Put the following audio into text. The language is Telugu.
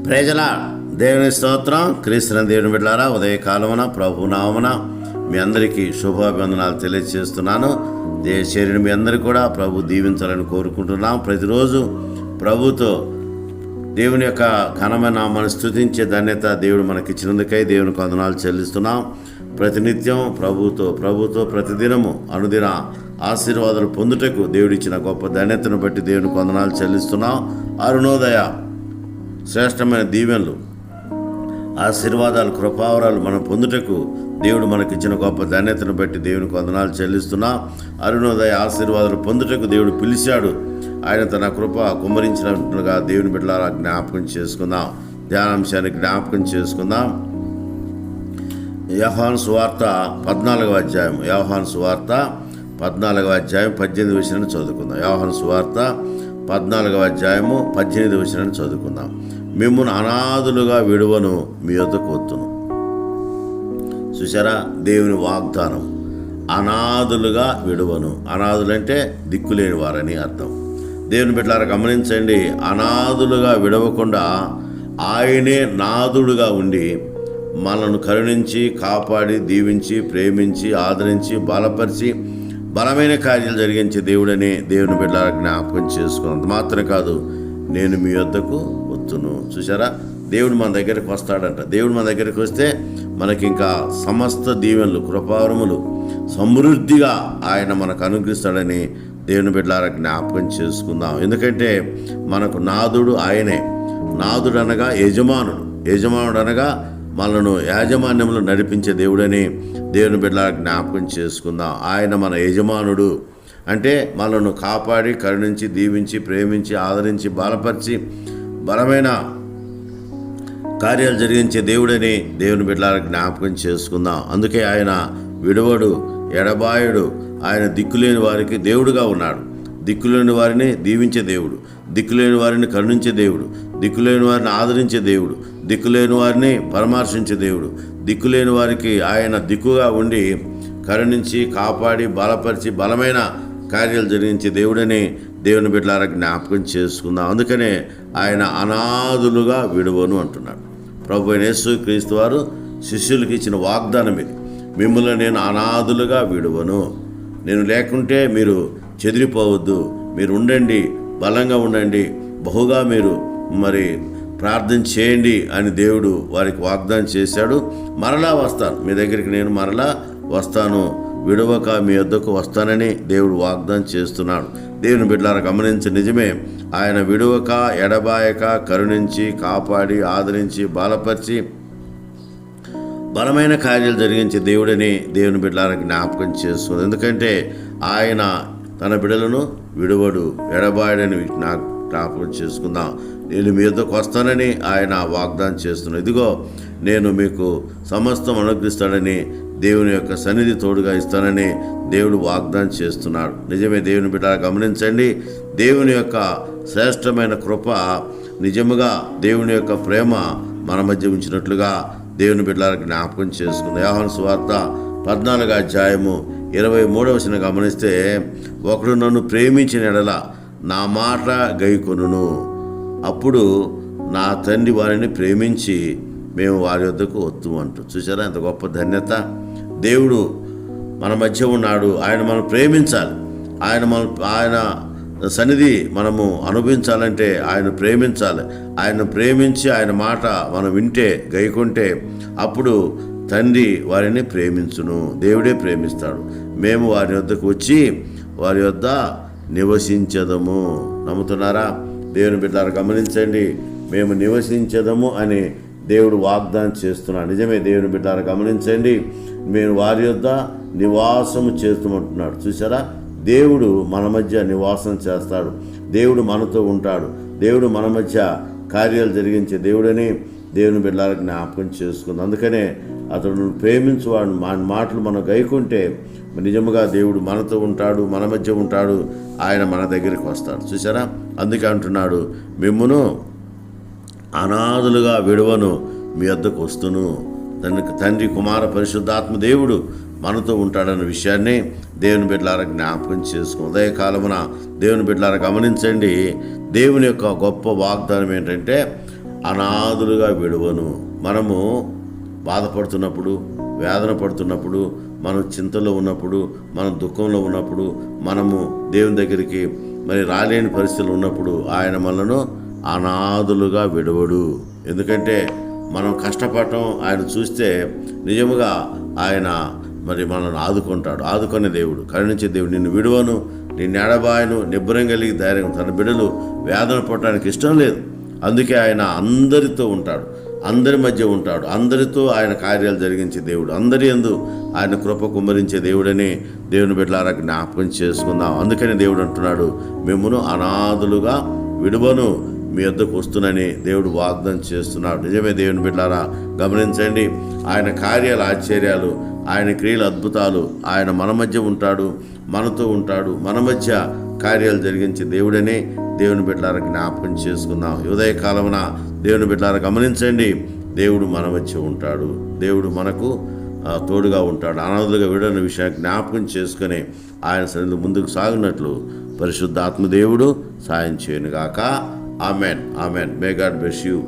ప్రజల దేవుని స్తోత్రం. క్రీస్తున దేవుని బిడ్డలారా, ఉదయకాలమున ప్రభు నామమున మీ అందరికీ శుభాభివందనాలు తెలియజేస్తున్నాను. శరీరం మీ అందరికీ కూడా ప్రభు దీవించాలని కోరుకుంటున్నాం. ప్రతిరోజు ప్రభుతో దేవుని యొక్క ఘనమైన నామాన్ని స్తుతించే ధన్యత దేవుడు మనకిచ్చినందుకై దేవునికి వందనాలు చెల్లిస్తున్నాం. ప్రతినిత్యం ప్రభుతో ప్రతిదినము అనుదిన ఆశీర్వాదాలు పొందుటకు దేవుడిచ్చిన గొప్ప ధన్యతను బట్టి దేవునికి వందనాలు చెల్లిస్తున్నాం. అరుణోదయ శ్రేష్టమైన దీవెనలు, ఆశీర్వాదాలు, కృపావరాలు మనం పొందుటకు దేవుడు మనకిచ్చిన గొప్ప ధన్యతను బట్టి దేవునికి వందనాలు చెల్లిస్తున్నాం. అరుణోదయ ఆశీర్వాదాలు పొందుటకు దేవుడు పిలిచాడు. ఆయన తన కృప కుమ్మరించినట్లుగా దేవుని బిడ్డలారా జ్ఞాపకం చేసుకుందాం. ధ్యానాంశాన్ని జ్ఞాపకం చేసుకుందాం. యోహాను సువార్త 14వ అధ్యాయం. యోహాను సువార్త 14వ అధ్యాయం 18వ వచనాన్ని చదువుకుందాం. యోహాను సువార్త 14వ అధ్యాయము 18వ వచనాన్ని చదువుకుందాం. మిమ్మును అనాథులుగా విడువను, మీ యొద్దకు వత్తును. చూసారా, దేవుని వాగ్దానం. అనాథులుగా విడువను. అనాథులంటే దిక్కులేని వారని అర్థం. దేవుని బిడ్డలారా గమనించండి, అనాథులుగా విడవకుండా ఆయనే నాథుడుగా ఉండి మనను కరుణించి, కాపాడి, దీవించి, ప్రేమించి, ఆదరించి, బలపరిచి బలమైన కార్యాలు జరిగించే దేవుడని దేవుని బిడ్డలారా జ్ఞాపకం చేసుకున్నంత మాత్రమే కాదు, నేను మీ వద్దకు వత్తును. చూసారా, దేవుడు మన దగ్గరికి వస్తాడంట. దేవుడు మన దగ్గరికి వస్తే మనకి ఇంకా సమస్త దీవెనలు, కృపావరములు సమృద్ధిగా ఆయన మనకు అనుగ్రహిస్తాడని దేవుని బిడ్డలారా జ్ఞాపకం చేసుకుందాం. ఎందుకంటే మనకు నాథుడు ఆయనే. నాథుడు అనగా యజమానుడు. యజమానుడు అనగా మనను యాజమాన్యంలో నడిపించే దేవుడని దేవుని బిడ్డలారా జ్ఞాపకం చేసుకుందాం. ఆయన మన యజమానుడు అంటే మనను కాపాడి, కరుణించి, దీవించి, ప్రేమించి, ఆదరించి, బలపరిచి బలమైన కార్యాలు జరిగించే దేవుడని దేవుని బిడ్డలారా జ్ఞాపకం చేసుకుందాం. అందుకే ఆయన విడువడు, ఎడబాయుడు. ఆయన దిక్కులేని వారికి దేవుడుగా ఉన్నాడు. దిక్కులేని వారిని దీవించే దేవుడు, దిక్కులేని వారిని కరుణించే దేవుడు, దిక్కులేని వారిని ఆదరించే దేవుడు, దిక్కులేని వారిని పరామర్శించే దేవుడు, దిక్కులేని వారికి ఆయన దిక్కుగా ఉండి కరుణించి, కాపాడి, బలపరిచి బలమైన కార్యాలు జరిగించే దేవుడని దేవుని బిడ్డలారా జ్ఞాపకం చేసుకుందాం. అందుకనే ఆయన అనాథులుగా విడువను అంటున్నాడు. ప్రభు అయిన యేసు క్రీస్తు వారు శిష్యులకు ఇచ్చిన వాగ్దానం ఇది. మిమ్మల్ని నేను అనాథులుగా విడువను. నేను లేకుంటే మీరు చెదిరిపోవద్దు, మీరు ఉండండి, బలంగా ఉండండి, బహుగా మీరు ప్రార్థన చేయండి అని దేవుడు వారికి వాగ్దానం చేశాడు. మరలా వస్తాను, మీ దగ్గరికి నేను మరలా వస్తాను, విడవక మీ వద్దకు వస్తానని దేవుడు వాగ్దానం చేస్తున్నాడు. దేవుని బిడ్డలారా గమనించి, నిజమే, ఆయన విడవక, ఎడబాయక, కరుణించి, కాపాడి, ఆదరించి, బలపరిచి బలమైన కార్యాలు జరిగించే దేవుడని దేవుని బిడ్డలారా జ్ఞాపకం చేస్తుంది. ఎందుకంటే ఆయన తన బిడ్డలను విడువడు, ఎడబాయడని నాకు జ్ఞాపకం చేసుకుందాం. నేను మీ వద్దకు వస్తానని ఆయన వాగ్దానం చేస్తున్నాను. ఇదిగో నేను మీకు సమస్తం అనుగ్రహిస్తాడని, దేవుని యొక్క సన్నిధి తోడుగా ఇస్తానని దేవుడు వాగ్దానం చేస్తున్నాడు. నిజమే, దేవుని బిడ్డలారా గమనించండి, దేవుని యొక్క శ్రేష్టమైన కృప, నిజముగా దేవుని యొక్క ప్రేమ మన మధ్య ఉంచినట్లుగా దేవుని బిడ్డలారా జ్ఞాపకం చేసుకుంది. యోహాను సువార్త 14వ అధ్యాయము 23వ వచనం గమనిస్తే, ఒకడు నన్ను ప్రేమించిన ఎడల నా మాట గైకొనును, అప్పుడు నా తండ్రి వారిని ప్రేమించి మేము వారి వద్దకు వత్తుము అంటూ. చూసారా, ఎంత గొప్ప ధన్యత. దేవుడు మన మధ్య ఉన్నాడు. ఆయన మనం ప్రేమించాలి. ఆయన సన్నిధి మనము అనుభవించాలంటే ఆయన ప్రేమించాలి. ఆయన ప్రేమించి ఆయన మాట మనం వింటే, గైకుంటే, అప్పుడు తండ్రి వారిని ప్రేమించును. దేవుడే ప్రేమిస్తాడు. మేము వారి వద్దకు వచ్చి వారి వద్ద నివసించదము. నమ్ముతున్నారా? దేవుని బిడ్డలారా గమనించండి, మేము నివసించదము అని దేవుడు వాగ్దానం చేస్తున్నాడు. నిజమే, దేవుని బిడ్డలారా గమనించండి, మేము వారి వద్ద నివాసము చేస్తామంటున్నాడు. చూసారా, దేవుడు మన మధ్య నివాసం చేస్తాడు. దేవుడు మనతో ఉంటాడు. దేవుడు మన మధ్య కార్యాలు జరిగించే దేవుడని దేవుని బిడ్డలారా జ్ఞాపకం చేసుకుంది. అందుకనే అతడు ప్రేమించువాడు మాటలు మనం గైకుంటే నిజముగా దేవుడు మనతో ఉంటాడు, మన మధ్య ఉంటాడు, ఆయన మన దగ్గరికి వస్తాడు. చూసారా, అందుకే అంటున్నాడు, మిమ్మును అనాథులుగా విడువను, మీ వద్దకు వస్తును. తండ్రి, కుమార, పరిశుద్ధాత్మ దేవుడు మనతో ఉంటాడన్న విషయాన్ని దేవుని బిడ్డలారా జ్ఞాపకం చేసుకో. ఉదయకాలమున దేవుని బిడ్డలారా గమనించండి, దేవుని యొక్క గొప్ప వాగ్దానం ఏంటంటే అనాథులుగా విడువను. మనము బాధపడుతున్నప్పుడు, వేదన పడుతున్నప్పుడు, మనం చింతలో ఉన్నప్పుడు, మనం దుఃఖంలో ఉన్నప్పుడు, మనము దేవుని దగ్గరికి మరి రాలేని పరిస్థితులు ఉన్నప్పుడు ఆయన మనను అనాథులుగా విడవడు. ఎందుకంటే మనం కష్టపడటం ఆయన చూస్తే నిజముగా ఆయన మరి మనల్ని ఆదుకుంటాడు. ఆదుకునే దేవుడు, కరుణించే దేవుడు. నిన్ను విడువను, నిన్ను ఎడబాయను. నిబ్బరం కలిగి ధైర్యం. తన బిడ్డలు వేదన పడటానికి ఇష్టం లేదు. అందుకే ఆయన అందరితో ఉంటాడు, అందరి మధ్య ఉంటాడు, అందరితో ఆయన కార్యాలు జరిగించే దేవుడు, అందరి యందు ఆయన కృప కుమ్మరించే దేవుడని దేవుని బిడ్డలారా జ్ఞాపకం చేసుకుందాం. అందుకని దేవుడు అంటున్నాడు, మిమ్మును అనాథులుగా విడువను, మీ వద్దకు వస్తునని దేవుడు వాగ్దానం చేస్తున్నాడు. నిజమే దేవుని బిడ్డలారా, గమనించండి. ఆయన కార్యాలు, ఆశ్చర్యాలు, ఆయన క్రియలు, అద్భుతాలు, ఆయన మన మధ్య ఉంటాడు, మనతో ఉంటాడు, మన మధ్య కార్యాలు జరిగించే దేవుడనే దేవుని బిడ్డలారా జ్ఞాపకం చేసుకుందాం. ఉదయకాలమున దేవుని బిడ్డలారా గమనించండి, దేవుడు మన మధ్య ఉంటాడు, దేవుడు మనకు తోడుగా ఉంటాడు. అనాథులుగా విడని విషయాన్ని జ్ఞాపకం చేసుకుని ఆయన సన్నిధిలో ముందుకు సాగినట్లు పరిశుద్ధాత్మ దేవుడు సాయం చేయనుగాక. ఆమెన్. ఆమెన్. May God bless you.